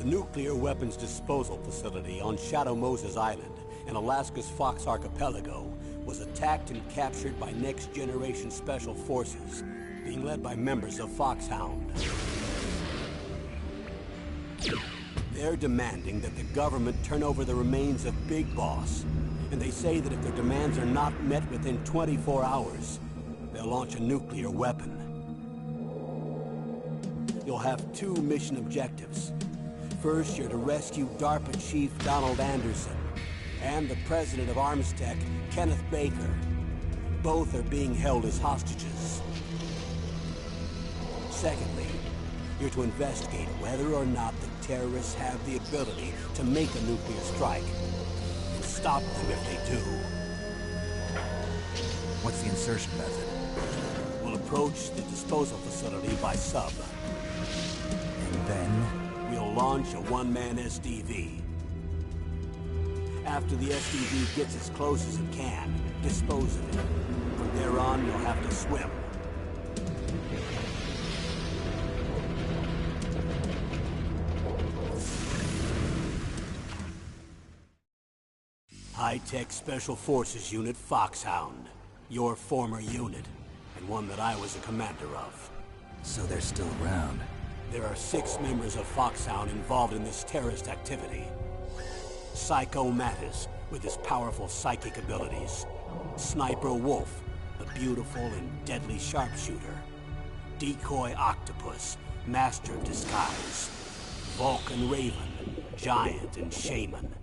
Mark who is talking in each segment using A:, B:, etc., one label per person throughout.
A: nuclear weapons disposal facility on Shadow Moses Island in Alaska's Fox Archipelago was attacked and captured by next-generation special forces, being led by members of Foxhound. They're demanding that the government turn over the remains of Big Boss, and they say that if their demands are not met within 24 hours, they'll launch a nuclear weapon. You'll have two mission objectives. First, you're to rescue DARPA Chief Donald Anderson and the President of Armstech, Kenneth Baker. Both are being held as hostages. Secondly, you're to investigate whether or not the terrorists have the ability to make a nuclear strike, and stop them if they do.
B: What's the insertion method?
A: We'll approach the disposal facility by sub.
B: And then?
A: We'll launch a one-man SDV. After the SDV gets as close as it can, dispose of it. From there on, you'll have to swim. High-Tech Special Forces Unit Foxhound. Your former unit, and one that I was a commander of.
B: So they're still around.
A: There are 6 members of Foxhound involved in this terrorist activity. Psycho Mattis, with his powerful psychic abilities. Sniper Wolf, the beautiful and deadly sharpshooter. Decoy Octopus, master of disguise. Vulcan Raven, giant and shaman.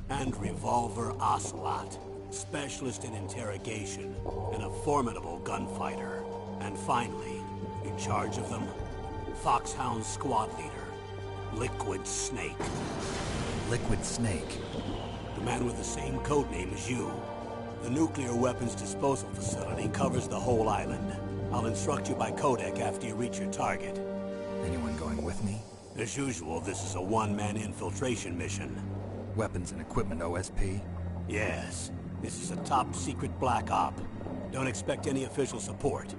A: And Revolver Ocelot, specialist in interrogation and a formidable gunfighter. And finally, in charge of them, Foxhound squad leader, Liquid Snake.
B: Liquid Snake?
A: The man with the same codename as you. The nuclear weapons disposal facility covers the whole island. I'll instruct you by codec after you reach your target.
B: Anyone going with me?
A: As usual, this is a one-man infiltration mission.
B: Weapons and equipment OSP?
A: Yes. This is a top-secret black op. Don't expect any official support.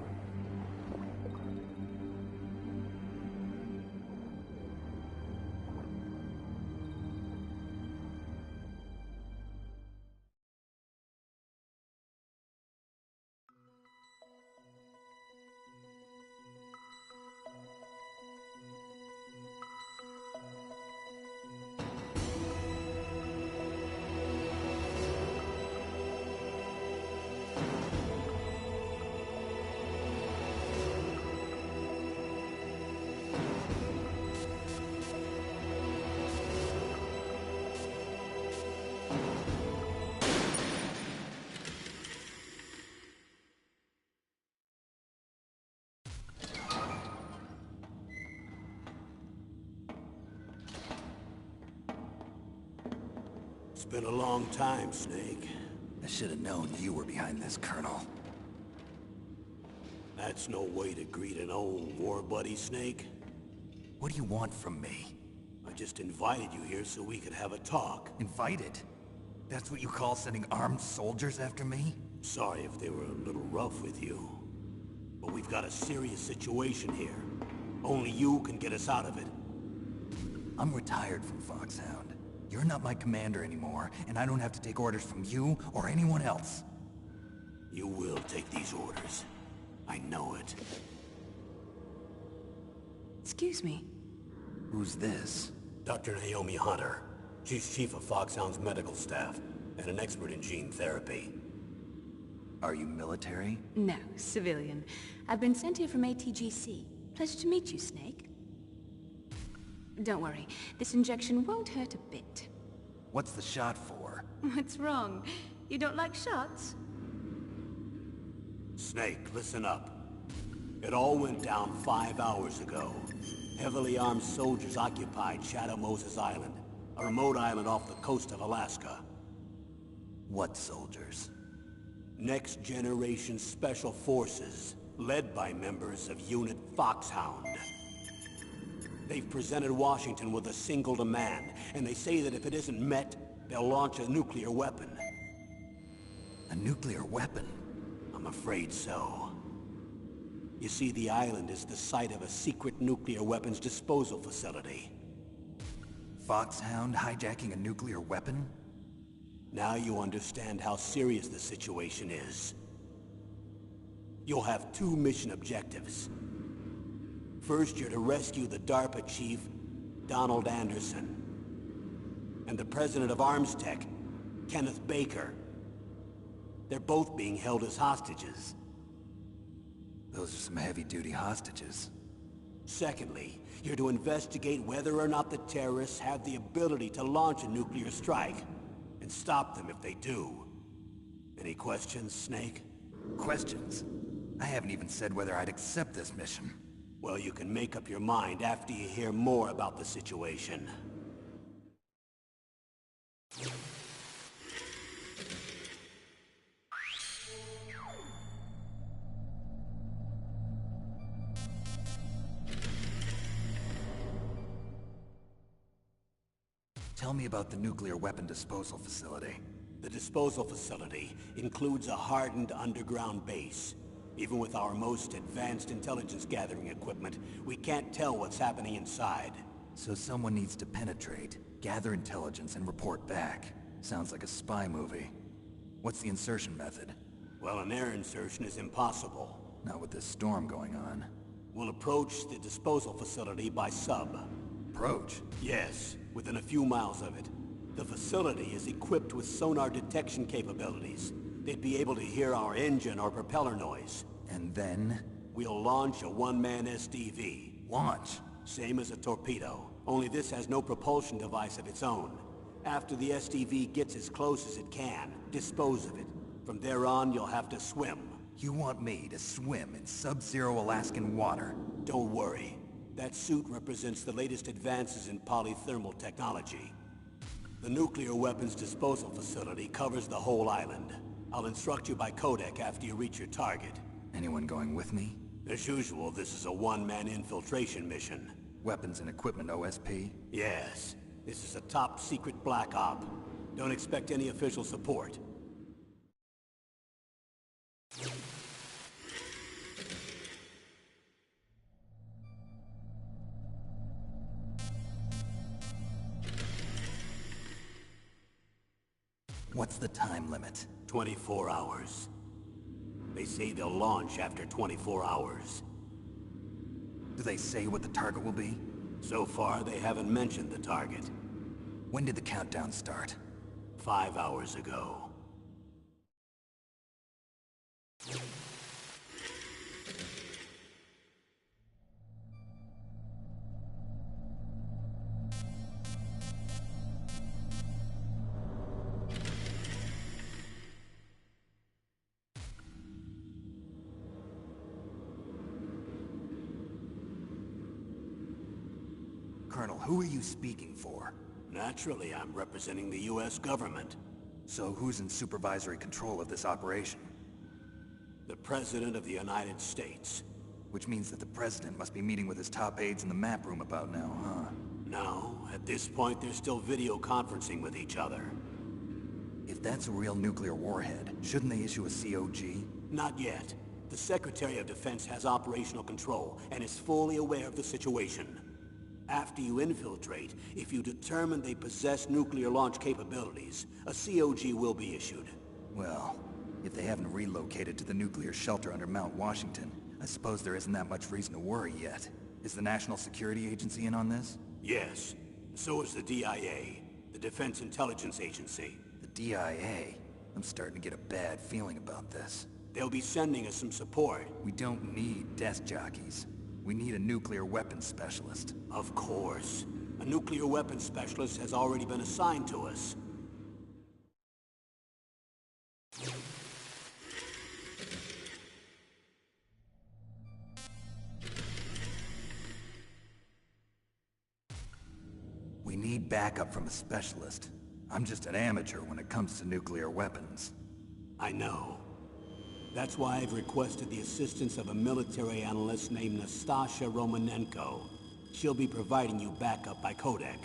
A: It's been a long time, Snake.
B: I should have known you were behind this, Colonel.
A: That's no way to greet an old war buddy, Snake.
B: What do you want from me?
A: I just invited you here so we could have a talk.
B: Invited? That's what you call sending armed soldiers after me?
A: Sorry if they were a little rough with you. But we've got a serious situation here. Only you can get us out of it.
B: I'm retired from Foxhound. You're not my commander anymore, and I don't have to take orders from you or anyone else.
A: You will take these orders. I know it.
C: Excuse me.
B: Who's this?
A: Dr. Naomi Hunter. She's chief of Foxhound's medical staff, and an expert in gene therapy.
B: Are you military?
C: No, civilian. I've been sent here from ATGC. Pleasure to meet you, Snake. Don't worry, this injection won't hurt a bit.
B: What's the shot for?
C: What's wrong? You don't like shots?
A: Snake, listen up. It all went down 5 hours ago. Heavily armed soldiers occupied Shadow Moses Island, a remote island off the coast of Alaska.
B: What soldiers?
A: Next Generation Special Forces, led by members of Unit Foxhound. They've presented Washington with a single demand, and they say that if it isn't met, they'll launch a nuclear weapon.
B: A nuclear weapon?
A: I'm afraid so. You see, the island is the site of a secret nuclear weapons disposal facility.
B: Foxhound hijacking a nuclear weapon?
A: Now you understand how serious the situation is. You'll have two mission objectives. First, you're to rescue the DARPA chief, Donald Anderson, and the president of Arms Tech, Kenneth Baker. They're both being held as hostages.
B: Those are some heavy-duty hostages.
A: Secondly, you're to investigate whether or not the terrorists have the ability to launch a nuclear strike, and stop them if they do. Any questions, Snake?
B: Questions? I haven't even said whether I'd accept this mission.
A: Well, you can make up your mind after you hear more about the situation.
B: Tell me about the nuclear weapon disposal facility.
A: The disposal facility includes a hardened underground base. Even with our most advanced intelligence gathering equipment, we can't tell what's happening inside.
B: So someone needs to penetrate, gather intelligence, and report back. Sounds like a spy movie. What's the insertion method?
A: Well, an air insertion is impossible.
B: Not with this storm going on.
A: We'll approach the disposal facility by sub.
B: Approach?
A: Yes, within a few miles of it. The facility is equipped with sonar detection capabilities. They'd be able to hear our engine or propeller noise.
B: And then?
A: We'll launch a one-man SDV.
B: Launch?
A: Same as a torpedo, only this has no propulsion device of its own. After the SDV gets as close as it can, dispose of it. From there on, you'll have to swim.
B: You want me to swim in sub-zero Alaskan water?
A: Don't worry. That suit represents the latest advances in polythermal technology. The nuclear weapons disposal facility covers the whole island. I'll instruct you by codec after you reach your target.
B: Anyone going with me?
A: As usual, this is a one-man infiltration mission.
B: Weapons and equipment OSP?
A: Yes. This is a top-secret black op. Don't expect any official support.
B: What's the time limit?
A: 24 hours. They say they'll launch after 24 hours.
B: Do they say what the target will be?
A: So far, they haven't mentioned the target.
B: When did the countdown start?
A: 5 hours ago.
B: Colonel, who are you speaking for?
A: Naturally, I'm representing the U.S. government.
B: So who's in supervisory control of this operation?
A: The President of the United States.
B: Which means that the President must be meeting with his top aides in the map room about now, huh?
A: No, at this point they're still video conferencing with each other.
B: If that's a real nuclear warhead, shouldn't they issue a COG?
A: Not yet. The Secretary of Defense has operational control and is fully aware of the situation. After you infiltrate, if you determine they possess nuclear launch capabilities, a COG will be issued.
B: Well, if they haven't relocated to the nuclear shelter under Mount Washington, I suppose there isn't that much reason to worry yet. Is the National Security Agency in on this?
A: Yes. So is the DIA, the Defense Intelligence Agency.
B: The DIA? I'm starting to get a bad feeling about this.
A: They'll be sending us some support.
B: We don't need desk jockeys. We need a nuclear weapons specialist.
A: Of course. A nuclear weapons specialist has already been assigned to us.
B: We need backup from a specialist. I'm just an amateur when it comes to nuclear weapons.
A: I know. That's why I've requested the assistance of a military analyst named Nastasha Romanenko. She'll be providing you backup by codec.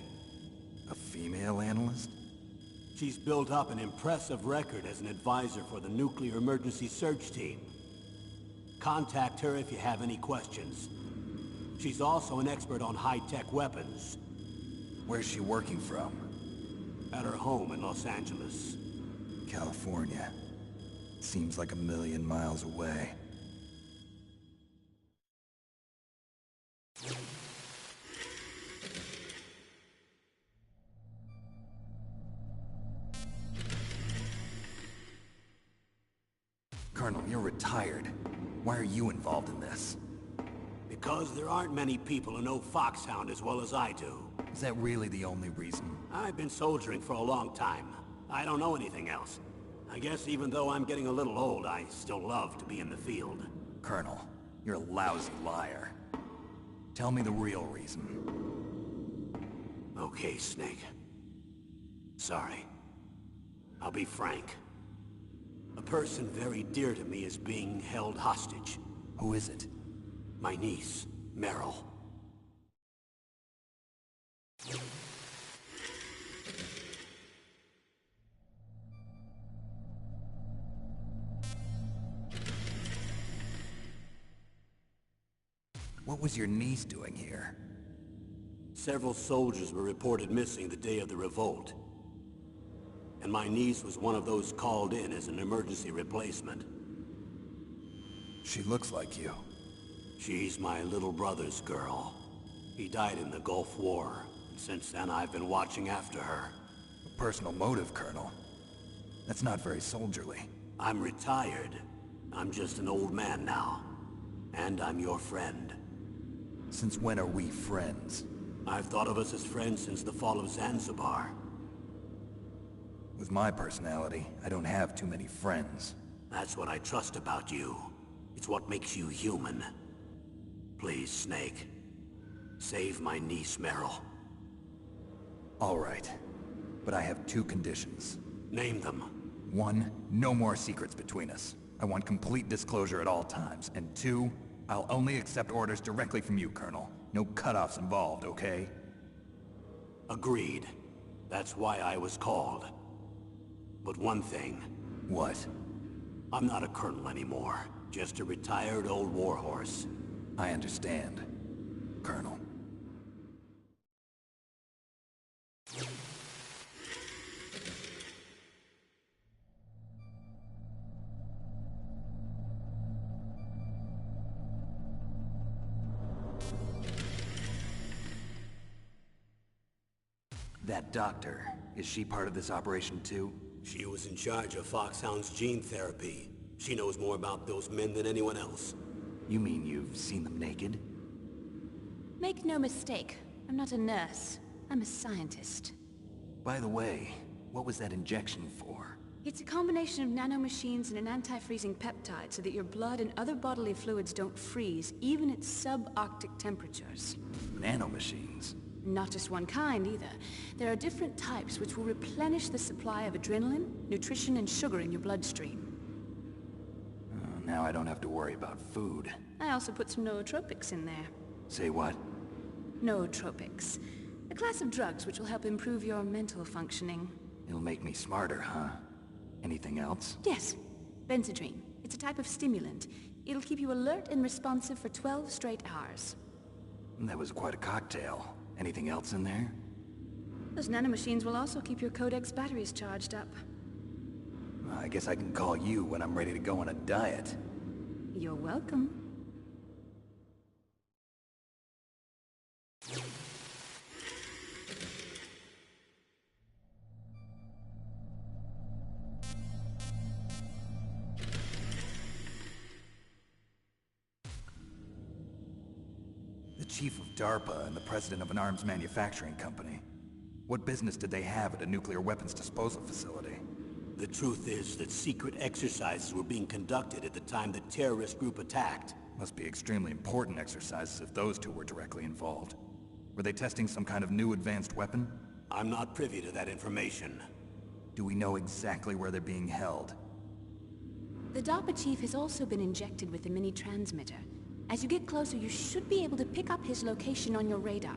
B: A female analyst?
A: She's built up an impressive record as an advisor for the Nuclear Emergency Search Team. Contact her if you have any questions. She's also an expert on high-tech weapons.
B: Where's she working from?
A: At her home in Los Angeles.
B: California. Seems like a million miles away. Colonel, you're retired. Why are you involved in this?
A: Because there aren't many people who know Foxhound as well as I do.
B: Is that really the only reason?
A: I've been soldiering for a long time. I don't know anything else. I guess even though I'm getting a little old, I still love to be in the field.
B: Colonel, you're a lousy liar. Tell me the real reason.
A: Okay, Snake. Sorry. I'll be frank. A person very dear to me is being held hostage.
B: Who is it?
A: My niece, Meryl.
B: What was your niece doing here?
A: Several soldiers were reported missing the day of the revolt. And my niece was one of those called in as an emergency replacement.
B: She looks like you.
A: She's my little brother's girl. He died in the Gulf War, and since then I've been watching after her.
B: A personal motive, Colonel. That's not very soldierly.
A: I'm retired. I'm just an old man now. And I'm your friend.
B: Since when are we friends?
A: I've thought of us as friends since the fall of Zanzibar.
B: With my personality, I don't have too many friends.
A: That's what I trust about you. It's what makes you human. Please, Snake. Save my niece, Meryl.
B: All right. But I have two conditions.
A: Name them.
B: 1, no more secrets between us. I want complete disclosure at all times. And 2, I'll only accept orders directly from you, Colonel. No cutoffs involved, okay?
A: Agreed. That's why I was called. But one thing.
B: What?
A: I'm not a colonel anymore. Just a retired old warhorse.
B: I understand, Colonel. That doctor, is she part of this operation too?
A: She was in charge of Foxhound's gene therapy. She knows more about those men than anyone else.
B: You mean you've seen them naked?
C: Make no mistake, I'm not a nurse. I'm a scientist.
B: By the way, what was that injection for?
C: It's a combination of nanomachines and an anti-freezing peptide so that your blood and other bodily fluids don't freeze, even at subarctic temperatures.
B: Nanomachines?
C: Not just one kind, either. There are different types which will replenish the supply of adrenaline, nutrition, and sugar in your bloodstream.
B: Now I don't have to worry about food.
C: I also put some nootropics in there.
B: Say what?
C: Nootropics. A class of drugs which will help improve your mental functioning.
B: It'll make me smarter, huh? Anything else?
C: Yes. Benzedrine. It's a type of stimulant. It'll keep you alert and responsive for 12 straight hours.
B: That was quite a cocktail. Anything else in there?
C: Those nanomachines will also keep your Codex batteries charged up.
B: I guess I can call you when I'm ready to go on a diet.
C: You're welcome.
B: The chief of DARPA and the president of an arms manufacturing company. What business did they have at a nuclear weapons disposal facility?
A: The truth is that secret exercises were being conducted at the time the terrorist group attacked.
B: Must be extremely important exercises if those two were directly involved. Were they testing some kind of new advanced weapon?
A: I'm not privy to that information.
B: Do we know exactly where they're being held?
C: The DARPA chief has also been injected with a mini-transmitter. As you get closer, you should be able to pick up his location on your radar.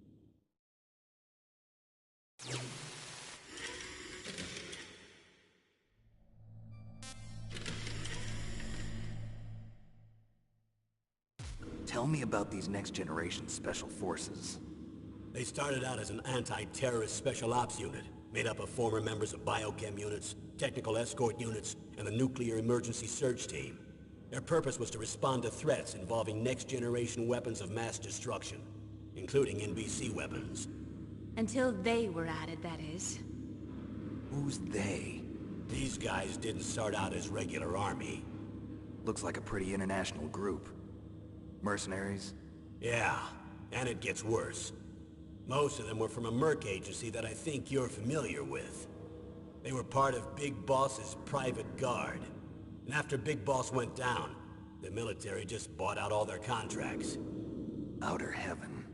B: Tell me about these next-generation special forces.
A: They started out as an anti-terrorist special ops unit, made up of former members of biochem units, technical escort units, and the nuclear emergency surge team. Their purpose was to respond to threats involving next-generation weapons of mass destruction, including NBC weapons.
C: Until they were added, that is.
B: Who's they?
A: These guys didn't start out as regular army.
B: Looks like a pretty international group. Mercenaries?
A: Yeah, and it gets worse. Most of them were from a merc agency that I think you're familiar with. They were part of Big Boss's private guard. And after Big Boss went down, the military just bought out all their contracts.
B: Outer heaven.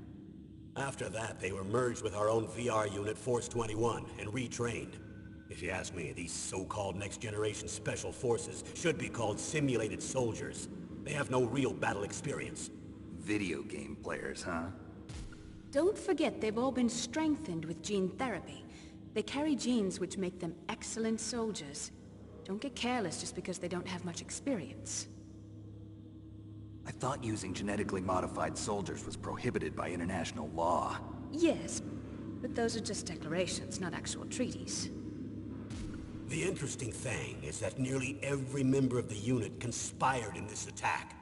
A: After that, they were merged with our own VR unit, Force 21, and retrained. If you ask me, these so-called next-generation special forces should be called simulated soldiers. They have no real battle experience.
B: Video game players, huh?
C: Don't forget they've all been strengthened with gene therapy. They carry genes which make them excellent soldiers. Don't get careless just because they don't have much experience.
B: I thought using genetically modified soldiers was prohibited by international law.
C: Yes, but those are just declarations, not actual treaties.
A: The interesting thing is that nearly every member of the unit conspired in this attack.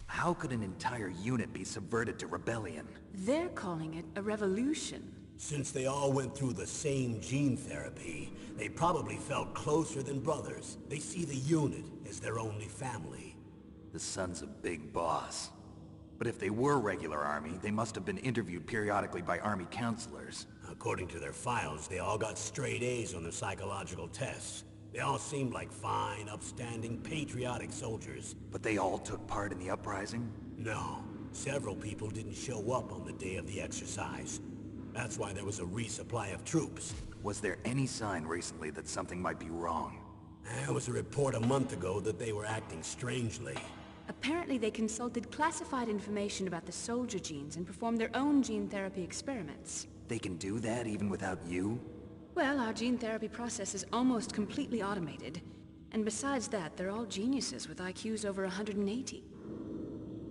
B: How could an entire unit be subverted to rebellion?
C: They're calling it a revolution.
A: Since they all went through the same gene therapy, they probably felt closer than brothers. They see the unit as their only family.
B: The sons of Big Boss. But if they were regular army, they must have been interviewed periodically by army counselors.
A: According to their files, they all got straight A's on their psychological tests. They all seemed like fine, upstanding, patriotic soldiers.
B: But they all took part in the uprising?
A: No. Several people didn't show up on the day of the exercise. That's why there was a resupply of troops.
B: Was there any sign recently that something might be wrong?
A: There was a report a month ago that they were acting strangely.
C: Apparently they consulted classified information about the soldier genes and performed their own gene therapy experiments.
B: They can do that even without you?
C: Well, our gene therapy process is almost completely automated. And besides that, they're all geniuses with IQs over 180.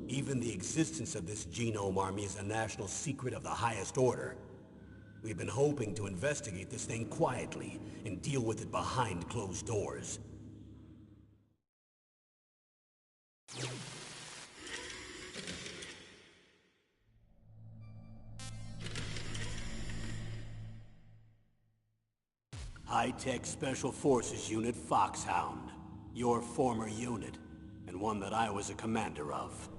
A: Even the existence of this genome army is a national secret of the highest order. We've been hoping to investigate this thing quietly and deal with it behind closed doors. High-Tech Special Forces Unit Foxhound. Your former unit, and one that I was a commander of.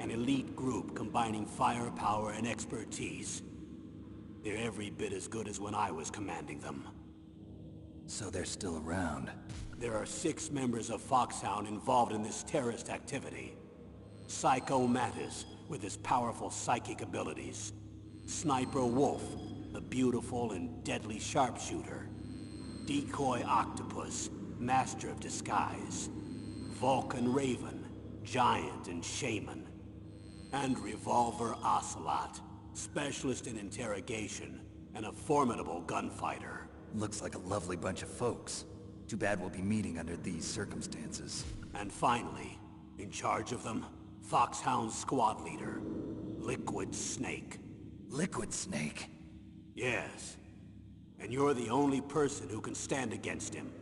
A: An elite group combining firepower and expertise. They're every bit as good as when I was commanding them.
B: So they're still around.
A: There are 6 members of Foxhound involved in this terrorist activity. Psycho Mattis, with his powerful psychic abilities. Sniper Wolf, the beautiful and deadly sharpshooter. Decoy Octopus, master of disguise. Vulcan Raven, giant and shaman. And Revolver Ocelot, specialist in interrogation and a formidable gunfighter.
B: Looks like a lovely bunch of folks. Too bad we'll be meeting under these circumstances.
A: And finally, in charge of them, Foxhound's squad leader, Liquid Snake.
B: Liquid Snake?
A: Yes. And you're the only person who can stand against him.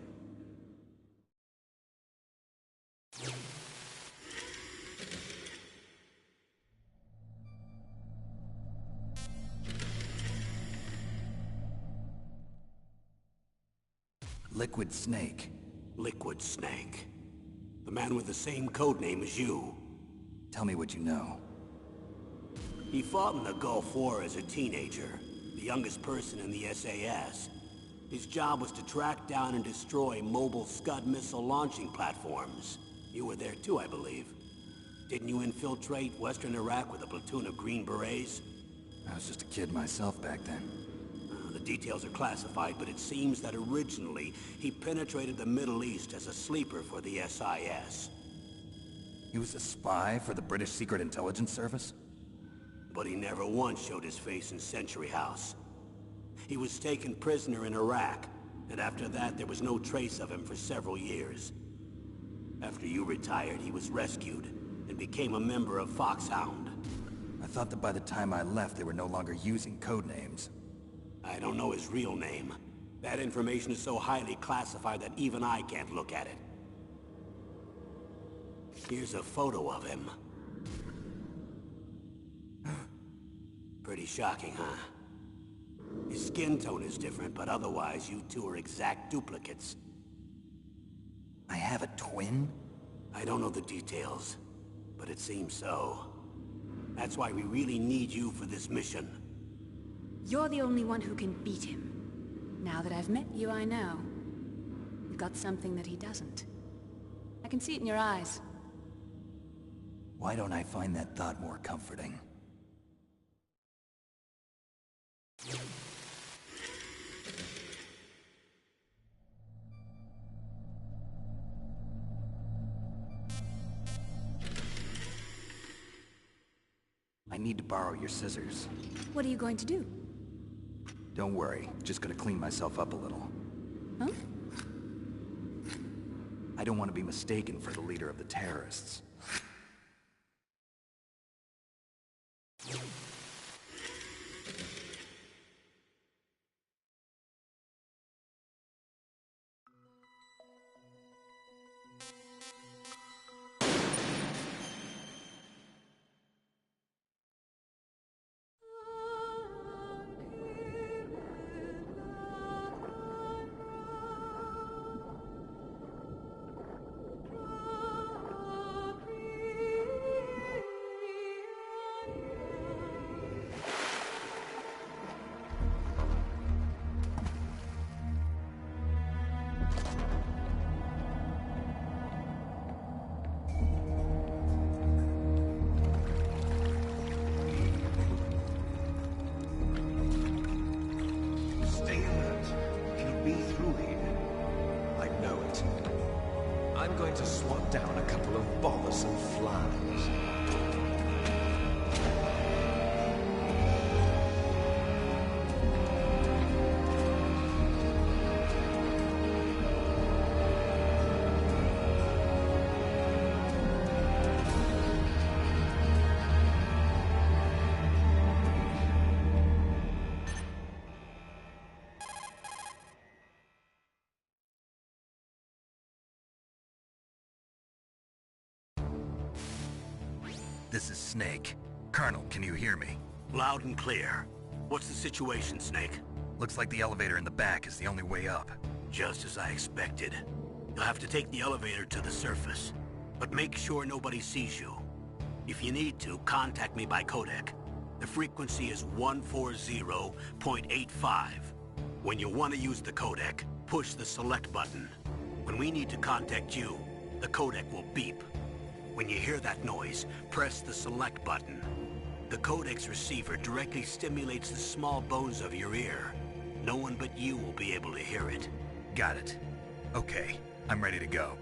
B: Liquid Snake.
A: Liquid Snake. The man with the same codename as you.
B: Tell me what you know.
A: He fought in the Gulf War as a teenager, the youngest person in the SAS. His job was to track down and destroy mobile Scud missile launching platforms. You were there too, I believe. Didn't you infiltrate Western Iraq with a platoon of Green Berets?
B: I was just a kid myself back then.
A: The details are classified, but it seems that originally he penetrated the Middle East as a sleeper for the SIS.
B: He was a spy for the British Secret Intelligence Service?
A: But he never once showed his face in Century House. He was taken prisoner in Iraq, and after that there was no trace of him for several years. After you retired, he was rescued and became a member of Foxhound.
B: I thought that by the time I left, they were no longer using code names.
A: I don't know his real name. That information is so highly classified that even I can't look at it. Here's a photo of him. Pretty shocking, huh? His skin tone is different, but otherwise you two are exact duplicates.
B: I have a twin?
A: I don't know the details, but it seems so. That's why we really need you for this mission.
C: You're the only one who can beat him. Now that I've met you, I know. You've got something that he doesn't. I can see it in your eyes.
B: Why don't I find that thought more comforting? I need to borrow your scissors.
C: What are you going to do?
B: Don't worry, just gonna clean myself up a little.
C: Huh?
B: I don't want to be mistaken for the leader of the terrorists.
D: I'm going to swat down a couple of bothersome flies.
B: This is Snake. Colonel, can you hear me?
A: Loud and clear. What's the situation, Snake?
B: Looks like the elevator in the back is the only way up.
A: Just as I expected. You'll have to take the elevator to the surface. But make sure nobody sees you. If you need to, contact me by codec. The frequency is 140.85. When you want to use the codec, push the select button. When we need to contact you, the codec will beep. When you hear that noise, press the select button. The codec's receiver directly stimulates the small bones of your ear. No one but you will be able to hear it.
B: Got it. Okay, I'm ready to go.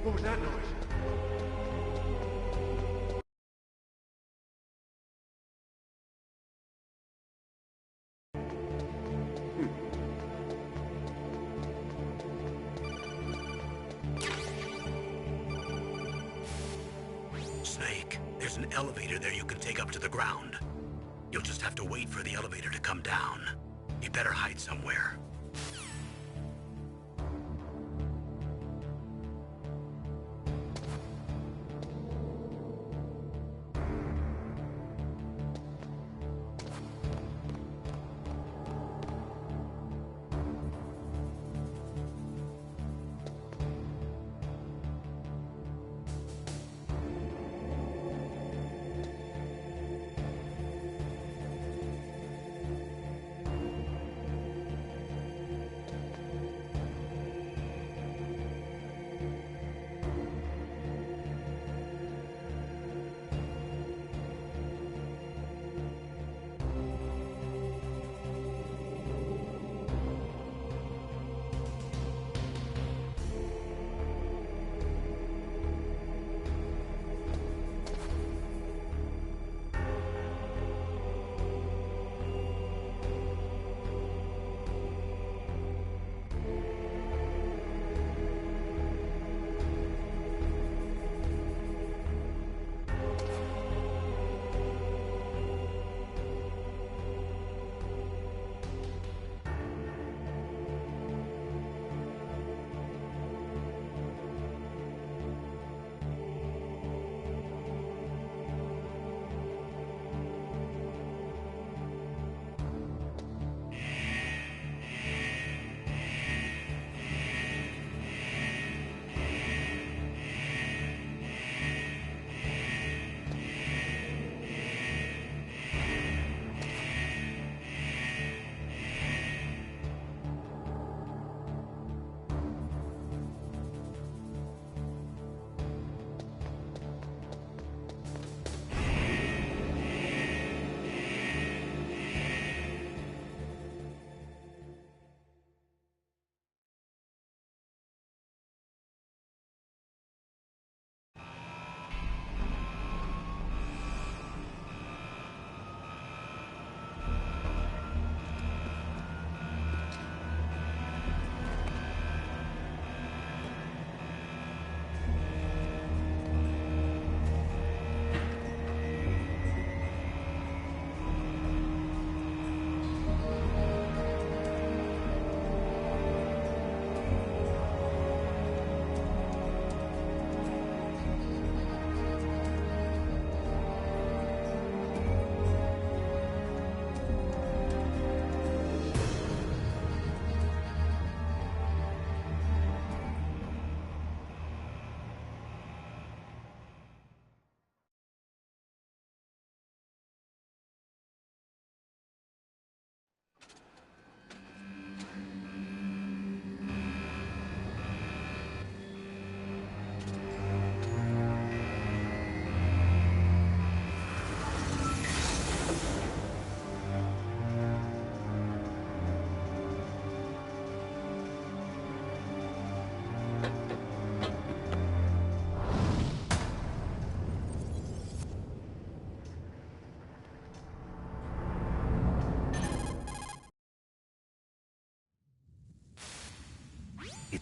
D: What was that noise?
A: Snake, there's an elevator there you can take up to the ground. You'll just have to wait for the elevator to come down. You better hide somewhere.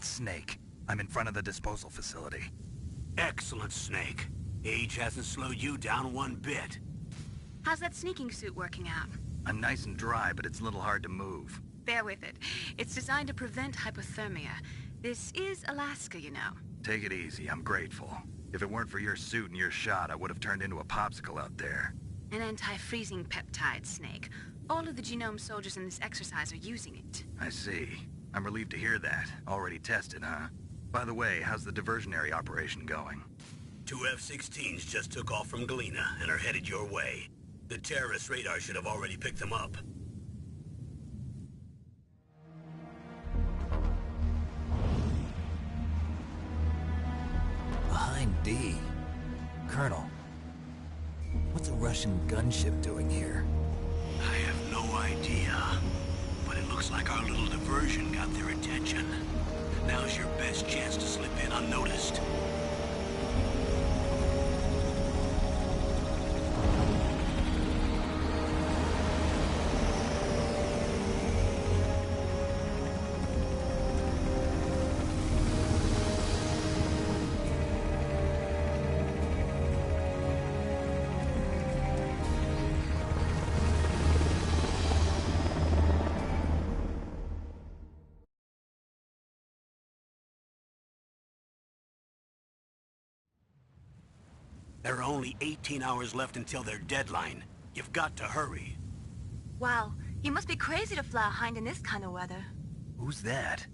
B: It's Snake. I'm in front of the disposal facility.
A: Excellent, Snake. Age hasn't slowed you down one bit.
C: How's that sneaking suit working out?
B: I'm nice and dry, but it's a little hard to move.
C: Bear with it. It's designed to prevent hypothermia. This is Alaska, you know.
B: Take it easy, I'm grateful. If it weren't for your suit and your shot, I would have turned into a popsicle out there.
C: An anti-freezing peptide, Snake. All of the genome soldiers in this exercise are using it.
B: I see. I'm relieved to hear that. Already tested, huh? By the way, how's the diversionary operation going?
A: 2 F-16s just took off from Galena and are headed your way. The terrorist radar should have already picked them up.
B: Behind D. Colonel, what's a Russian gunship doing here?
A: I have no idea, but it looks like our little diversion got their attention. Now's your best chance to slip in unnoticed. There are only 18 hours left until their deadline. You've got to hurry.
E: Wow, you must be crazy to fly a hind in this kind of weather.
B: Who's that?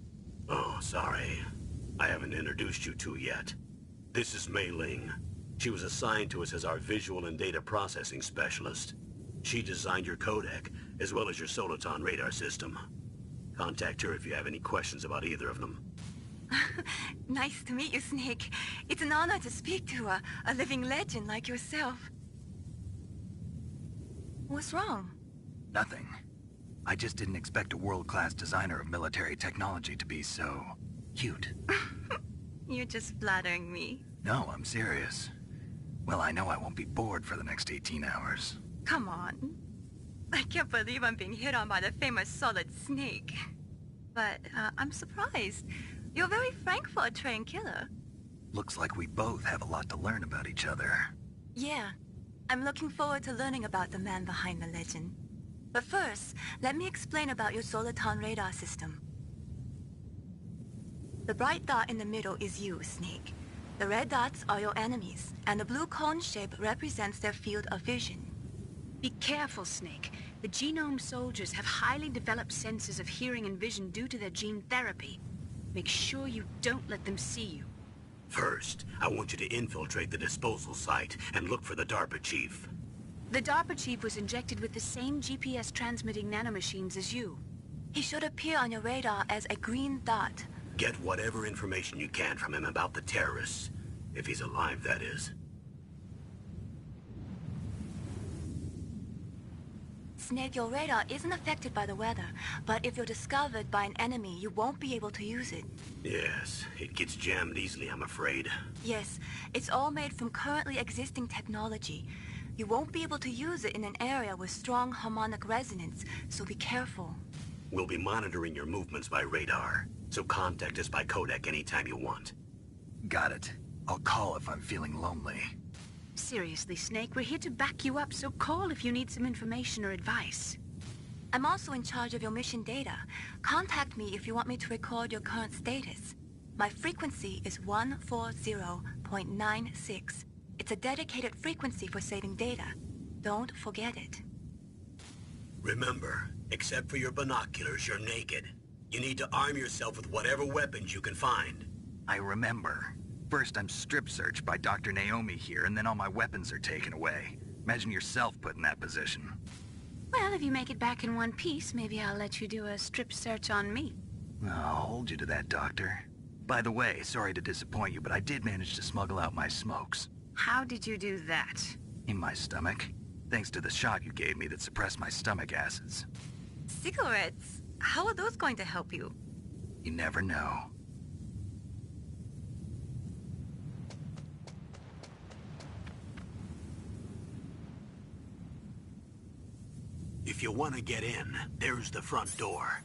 A: Oh, sorry. I haven't introduced you to yet. This is Mei Ling. She was assigned to us as our visual and data processing specialist. She designed your codec, as well as your Soliton radar system. Contact her if you have any questions about either of them.
E: Nice to meet you, Snake. It's an honor to speak to a living legend like yourself. What's wrong?
B: Nothing. I just didn't expect a world-class designer of military technology to be so... cute.
E: You're just flattering me.
B: No, I'm serious. Well, I know I won't be bored for the next 18 hours.
E: Come on. I can't believe I'm being hit on by the famous Solid Snake. But I'm surprised. You're very frank for a trained killer.
B: Looks like we both have a lot to learn about each other.
E: Yeah. I'm looking forward to learning about the man behind the legend. But first, let me explain about your Soliton radar system. The bright dot in the middle is you, Snake. The red dots are your enemies, and the blue cone shape represents their field of vision.
C: Be careful, Snake. The genome soldiers have highly developed senses of hearing and vision due to their gene therapy. Make sure you don't let them see you.
A: First, I want you to infiltrate the disposal site and look for the DARPA chief.
C: The DARPA chief was injected with the same GPS-transmitting nanomachines as you.
E: He should appear on your radar as a green dot.
A: Get whatever information you can from him about the terrorists. If he's alive, that is.
E: Snake, your radar isn't affected by the weather, but if you're discovered by an enemy, you won't be able to use it.
A: Yes, it gets jammed easily, I'm afraid.
E: Yes, it's all made from currently existing technology. You won't be able to use it in an area with strong harmonic resonance, so be careful.
A: We'll be monitoring your movements by radar, so contact us by codec anytime you want.
B: Got it. I'll call if I'm feeling lonely.
C: Seriously, Snake, we're here to back you up, so call if you need some information or advice.
E: I'm also in charge of your mission data. Contact me if you want me to record your current status. My frequency is 140.96. It's a dedicated frequency for saving data. Don't forget it.
A: Remember, except for your binoculars, you're naked. You need to arm yourself with whatever weapons you can find.
B: I remember. First, I'm strip-searched by Dr. Naomi here, and then all my weapons are taken away. Imagine yourself put in that position.
C: Well, if you make it back in one piece, maybe I'll let you do a strip search on me.
B: I'll hold you to that, Doctor. By the way, sorry to disappoint you, but I did manage to smuggle out my smokes.
C: How did you do that?
B: In my stomach. Thanks to the shot you gave me that suppressed my stomach acids.
E: Cigarettes? How are those going to help you?
B: You never know.
A: If you want to get in, there's the front door.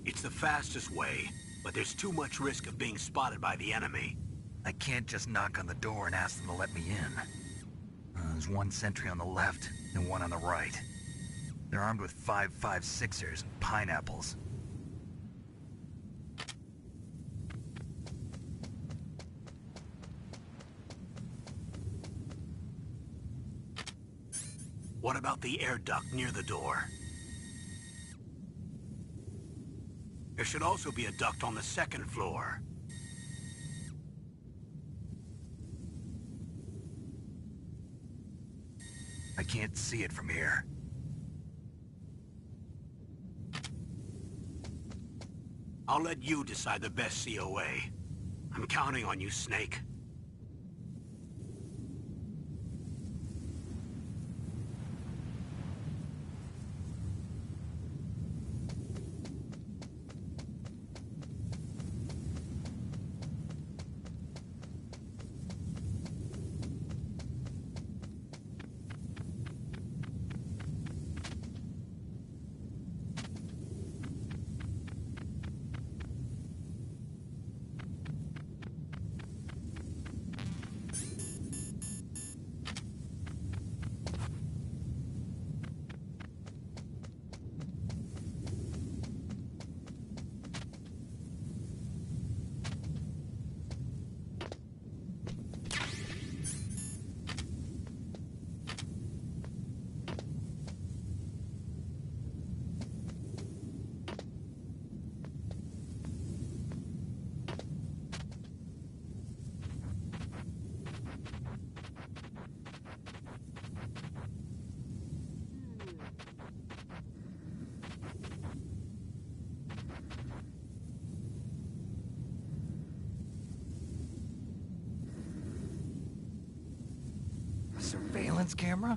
A: It's the fastest way, but there's too much risk of being spotted by the enemy.
B: I can't just knock on the door and ask them to let me in. There's one sentry on the left and one on the right. They're armed with 5.56ers and pineapples.
A: What about the air duct near the door? There should also be a duct on the second floor.
B: I can't see it from here.
A: I'll let you decide the best COA. I'm counting on you, Snake.
B: Surveillance camera?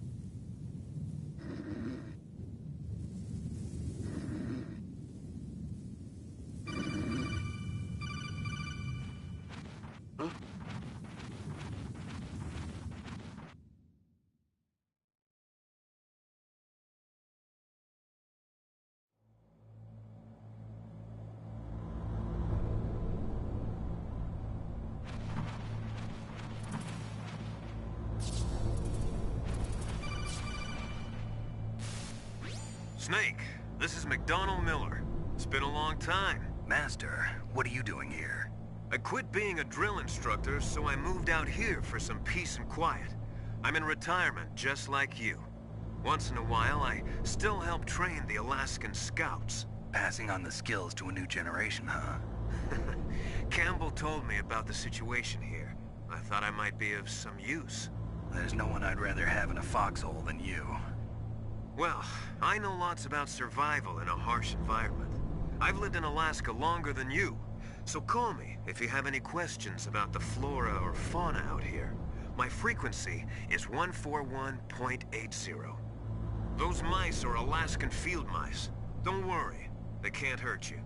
D: Snake, this is McDonald Miller. It's been a long time.
B: Master, what are you doing here?
D: I quit being a drill instructor, so I moved out here for some peace and quiet. I'm in retirement, just like you. Once in a while, I still help train the Alaskan Scouts.
B: Passing on the skills to a new generation, huh?
D: Campbell told me about the situation here. I thought I might be of some use.
B: There's no one I'd rather have in a foxhole than you.
D: Well, I know lots about survival in a harsh environment. I've lived in Alaska longer than you, so call me if you have any questions about the flora or fauna out here. My frequency is 141.80. Those mice are Alaskan field mice. Don't worry, they can't hurt you.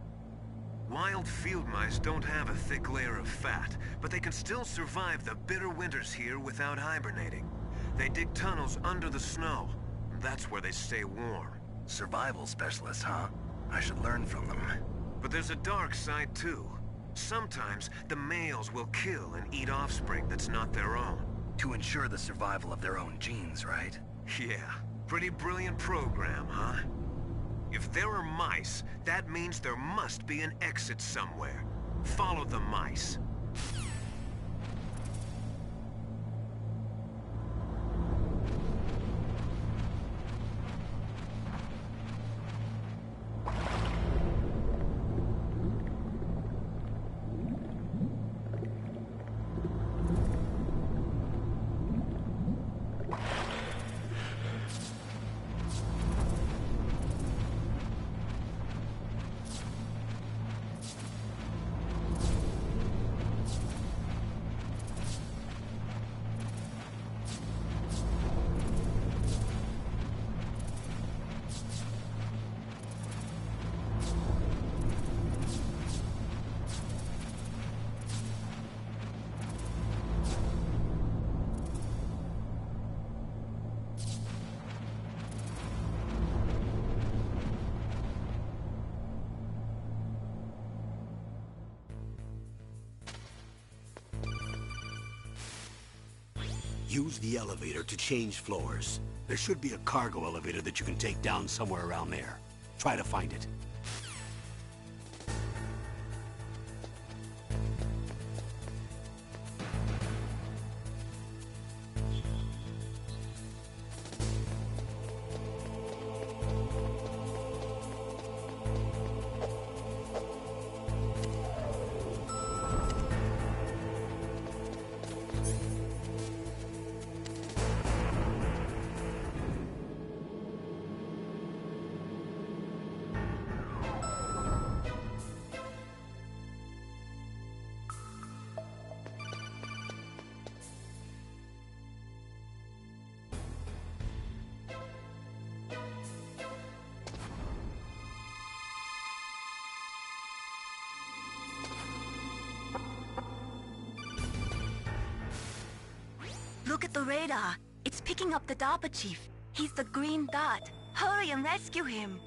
D: Wild field mice don't have a thick layer of fat, but they can still survive the bitter winters here without hibernating. They dig tunnels under the snow. That's where they stay warm.
B: Survival specialists, huh? I should learn from them.
D: But there's a dark side too. Sometimes the males will kill and eat offspring that's not their own.
B: To ensure the survival of their own genes, right?
D: Yeah, pretty brilliant program, huh? If there are mice, that means there must be an exit somewhere. Follow the mice.
A: Use the elevator to change floors. There should be a cargo elevator that you can take down somewhere around there. Try to find it.
E: Look at the radar. It's picking up the DARPA chief. He's the green dot. Hurry and rescue him.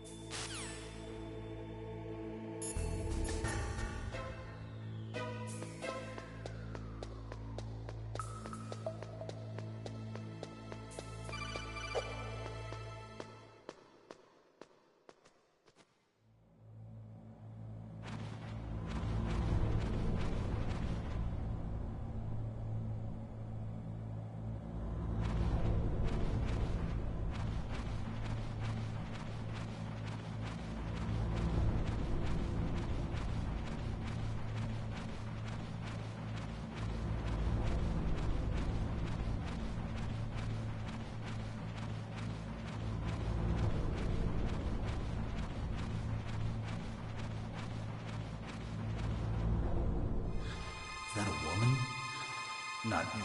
B: Is that a woman? Not you.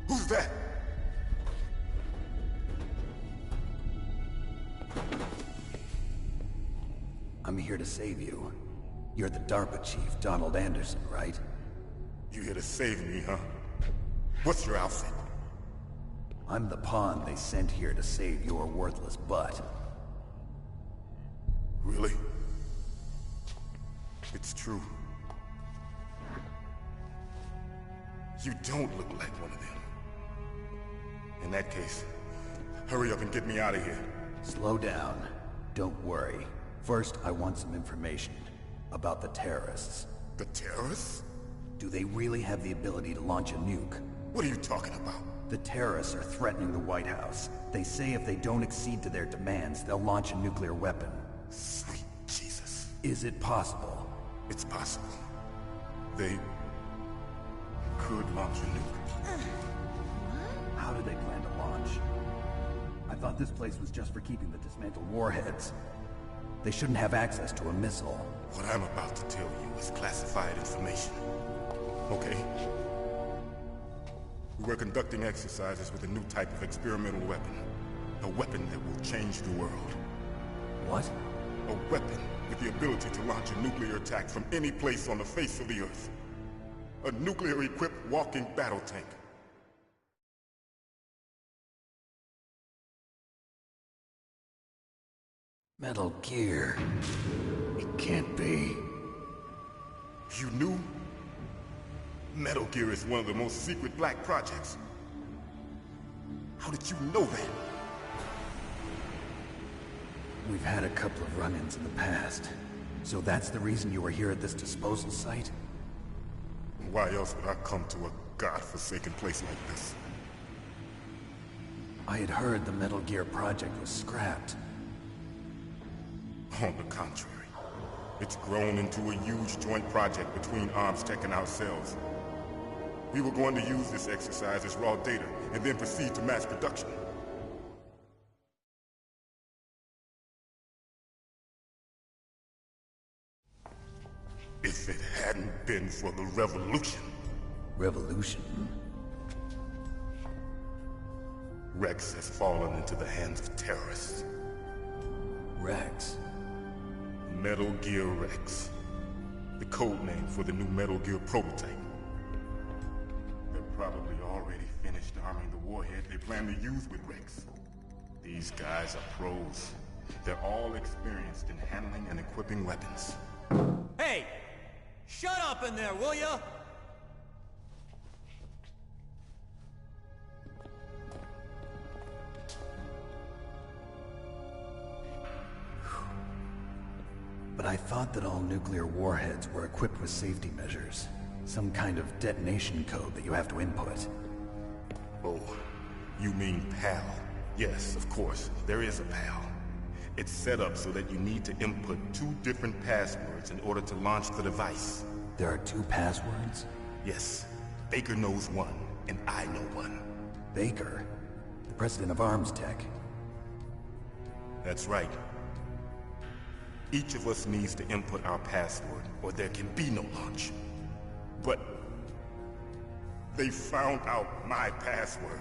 F: Who's that?
B: I'm here to save you. You're the DARPA chief, Donald Anderson, right?
F: You here to save me, huh? What's your outfit?
B: I'm the pawn they sent here to save your worthless butt.
F: Really? It's true. You don't look like one of them. In that case, hurry up and get me out of here.
B: Slow down. Don't worry. First, I want some information about the terrorists.
F: The terrorists?
B: Do they really have the ability to launch a nuke?
F: What are you talking about?
B: The terrorists are threatening the White House. They say if they don't accede to their demands, they'll launch a nuclear weapon.
F: Sweet Jesus.
B: Is it possible?
F: It's possible. They could launch a nuke.
B: How do they plan to launch? I thought this place was just for keeping the dismantled warheads. They shouldn't have access to a missile.
F: What I'm about to tell you is classified information. Okay? We're conducting exercises with a new type of experimental weapon. A weapon that will change the world.
B: What?
F: A weapon with the ability to launch a nuclear attack from any place on the face of the Earth. A nuclear-equipped walking battle tank.
B: Metal Gear. It can't be.
F: You knew? Metal Gear is one of the most secret black projects. How did you know that?
B: We've had a couple of run-ins in the past. So that's the reason you were here at this disposal site?
F: Why else would I come to a godforsaken place like this?
B: I had heard the Metal Gear project was scrapped.
F: On the contrary, it's grown into a huge joint project between ArmsTech and ourselves. We were going to use this exercise as raw data, and then proceed to mass production. If it hadn't been for the revolution...
B: Revolution?
F: Rex has fallen into the hands of terrorists.
B: Rex?
F: Metal Gear Rex. The code name for the new Metal Gear prototype. They're probably already finished arming the warhead they plan to use with Rex. These guys are pros. They're all experienced in handling and equipping weapons.
A: Hey! Shut up in there, will ya?
B: But I thought that all nuclear warheads were equipped with safety measures. Some kind of detonation code that you have to input.
F: Oh, you mean PAL? Yes, of course, there is a PAL. It's set up so that you need to input 2 different passwords in order to launch the device.
B: There are 2 passwords?
F: Yes, Baker knows one, and I know one.
B: Baker? The president of Arms Tech?
F: That's right. Each of us needs to input our password, or there can be no launch. But they found out my password.